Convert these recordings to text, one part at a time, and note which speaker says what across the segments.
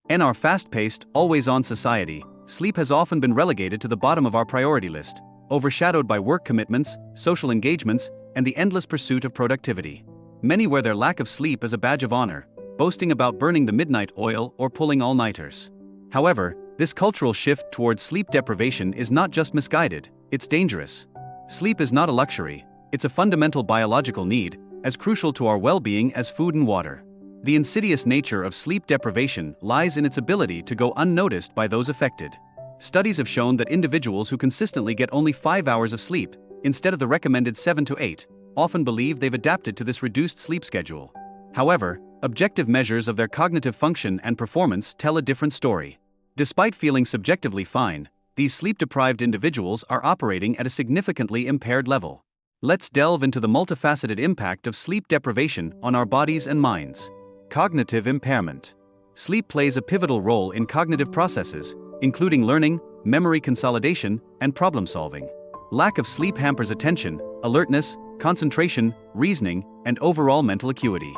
Speaker 1: In our fast-paced, always-on society, sleep has often been relegated to the bottom of our priority list, overshadowed by work commitments, social engagements, and the endless pursuit of productivity. Many wear their lack of sleep as a badge of honor, boasting about burning the midnight oil or pulling all-nighters. However, this cultural shift towards sleep deprivation is not just misguided, it's dangerous. Sleep is not a luxury, it's a fundamental biological need, as crucial to our well-being as food and water. The insidious nature of sleep deprivation lies in its ability to go unnoticed by those affected. Studies have shown that individuals who consistently get only 5 hours of sleep, instead of the recommended 7 to 8, often believe they've adapted to this reduced sleep schedule. However, objective measures of their cognitive function and performance tell a different story. Despite feeling subjectively fine, these sleep-deprived individuals are operating at a significantly impaired level. Let's delve into the multifaceted impact of sleep deprivation on our bodies and minds. Cognitive impairment. Sleep plays a pivotal role in cognitive processes, including learning, memory consolidation, and problem-solving. Lack of sleep hampers attention, alertness, concentration, reasoning, and overall mental acuity.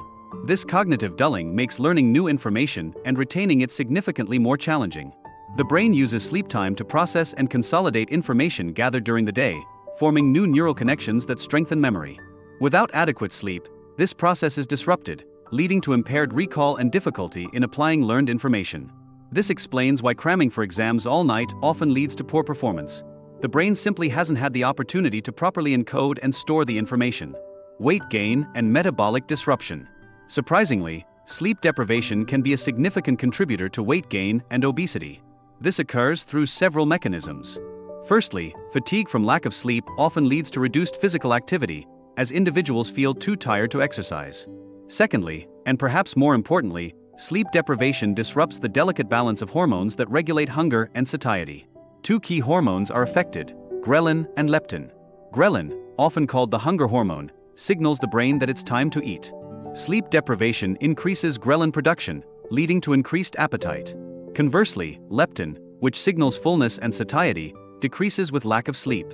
Speaker 1: This cognitive dulling makes learning new information and retaining it significantly more challenging. The brain uses sleep time to process and consolidate information gathered during the day, forming new neural connections that strengthen memory. Without adequate sleep, this process is disrupted, leading to impaired recall and difficulty in applying learned information. This explains why cramming for exams all night often leads to poor performance. The brain simply hasn't had the opportunity to properly encode and store the information. Weight gain and metabolic disruption. Surprisingly, sleep deprivation can be a significant contributor to weight gain and obesity. This occurs through several mechanisms. Firstly, fatigue from lack of sleep often leads to reduced physical activity, as individuals feel too tired to exercise. Secondly, and perhaps more importantly, sleep deprivation disrupts the delicate balance of hormones that regulate hunger and satiety. Two key hormones are affected: ghrelin and leptin. Ghrelin, often called the hunger hormone, signals the brain that it's time to eat. Sleep deprivation increases ghrelin production, leading to increased appetite. Conversely, leptin, which signals fullness and satiety, decreases with lack of sleep.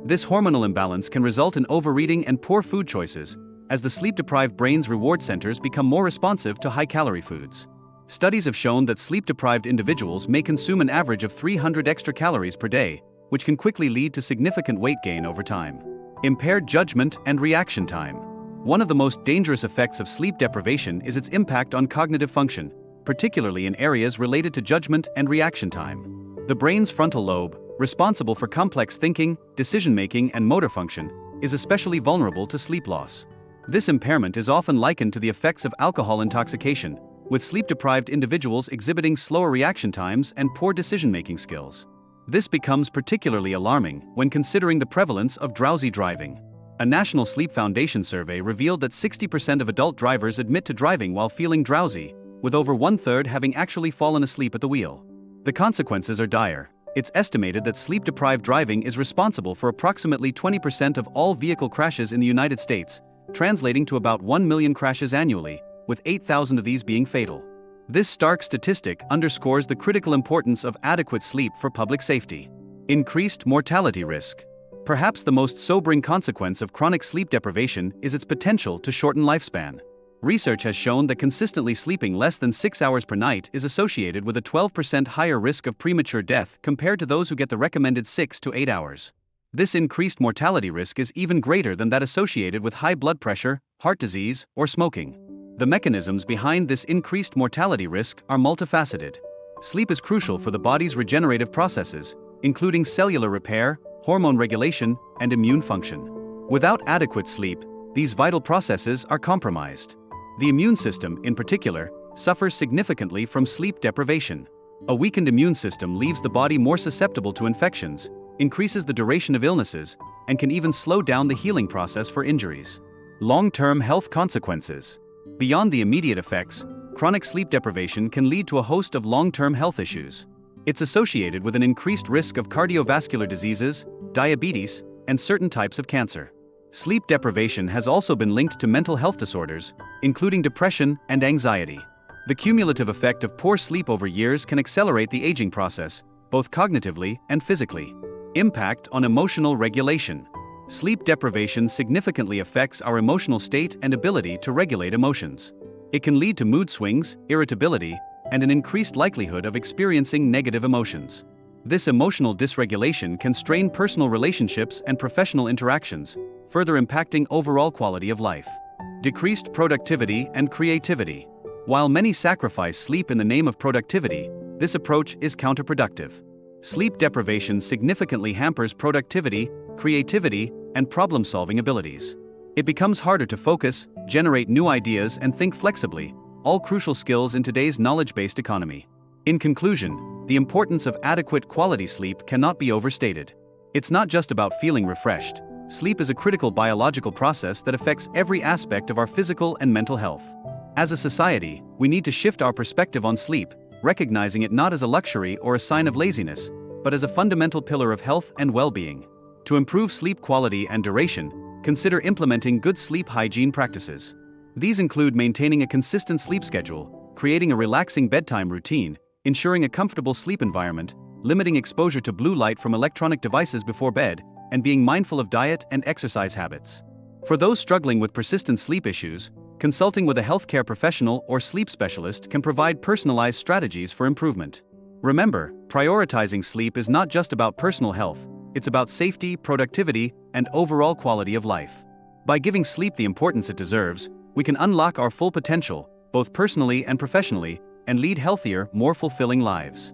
Speaker 1: This hormonal imbalance can result in overeating and poor food choices, as the sleep-deprived brain's reward centers become more responsive to high-calorie foods. Studies have shown that sleep-deprived individuals may consume an average of 300 extra calories per day, which can quickly lead to significant weight gain over time. Impaired judgment and reaction time. One of the most dangerous effects of sleep deprivation is its impact on cognitive function, particularly in areas related to judgment and reaction time. The brain's frontal lobe, responsible for complex thinking, decision-making, and motor function, is especially vulnerable to sleep loss. This impairment is often likened to the effects of alcohol intoxication, with sleep-deprived individuals exhibiting slower reaction times and poor decision-making skills. This becomes particularly alarming when considering the prevalence of drowsy driving. A National Sleep Foundation survey revealed that 60% of adult drivers admit to driving while feeling drowsy, with over one-third having actually fallen asleep at the wheel. The consequences are dire. It's estimated that sleep-deprived driving is responsible for approximately 20% of all vehicle crashes in the United States, translating to about 1 million crashes annually, with 8,000 of these being fatal. This stark statistic underscores the critical importance of adequate sleep for public safety. Increased mortality risk. Perhaps the most sobering consequence of chronic sleep deprivation is its potential to shorten lifespan. Research has shown that consistently sleeping less than 6 hours per night is associated with a 12% higher risk of premature death compared to those who get the recommended 6 to 8 hours. This increased mortality risk is even greater than that associated with high blood pressure, heart disease, or smoking. The mechanisms behind this increased mortality risk are multifaceted. Sleep is crucial for the body's regenerative processes, including cellular repair, hormone regulation, and immune function. Without adequate sleep, these vital processes are compromised. The immune system, in particular, suffers significantly from sleep deprivation. A weakened immune system leaves the body more susceptible to infections, increases the duration of illnesses, and can even slow down the healing process for injuries. Long-term health consequences. Beyond the immediate effects, chronic sleep deprivation can lead to a host of long-term health issues. It's associated with an increased risk of cardiovascular diseases, diabetes, and certain types of cancer. Sleep deprivation has also been linked to mental health disorders, including depression and anxiety. The cumulative effect of poor sleep over years can accelerate the aging process, both cognitively and physically. Impact on emotional regulation. Sleep deprivation significantly affects our emotional state and ability to regulate emotions. It can lead to mood swings, irritability, and an increased likelihood of experiencing negative emotions. This emotional dysregulation can strain personal relationships and professional interactions, further impacting overall quality of life. Decreased productivity and creativity. While many sacrifice sleep in the name of productivity, this approach is counterproductive. Sleep deprivation significantly hampers productivity, creativity, and problem-solving abilities. It becomes harder to focus, generate new ideas, and think flexibly, all crucial skills in today's knowledge-based economy. In conclusion, the importance of adequate quality sleep cannot be overstated. It's not just about feeling refreshed. Sleep is a critical biological process that affects every aspect of our physical and mental health. As a society, we need to shift our perspective on sleep, recognizing it not as a luxury or a sign of laziness, but as a fundamental pillar of health and well-being. To improve sleep quality and duration, consider implementing good sleep hygiene practices. These include maintaining a consistent sleep schedule, creating a relaxing bedtime routine, ensuring a comfortable sleep environment, limiting exposure to blue light from electronic devices before bed, and being mindful of diet and exercise habits. For those struggling with persistent sleep issues, consulting with a healthcare professional or sleep specialist can provide personalized strategies for improvement. Remember, prioritizing sleep is not just about personal health, it's about safety, productivity, and overall quality of life. By giving sleep the importance it deserves, we can unlock our full potential, both personally and professionally, and lead healthier, more fulfilling lives.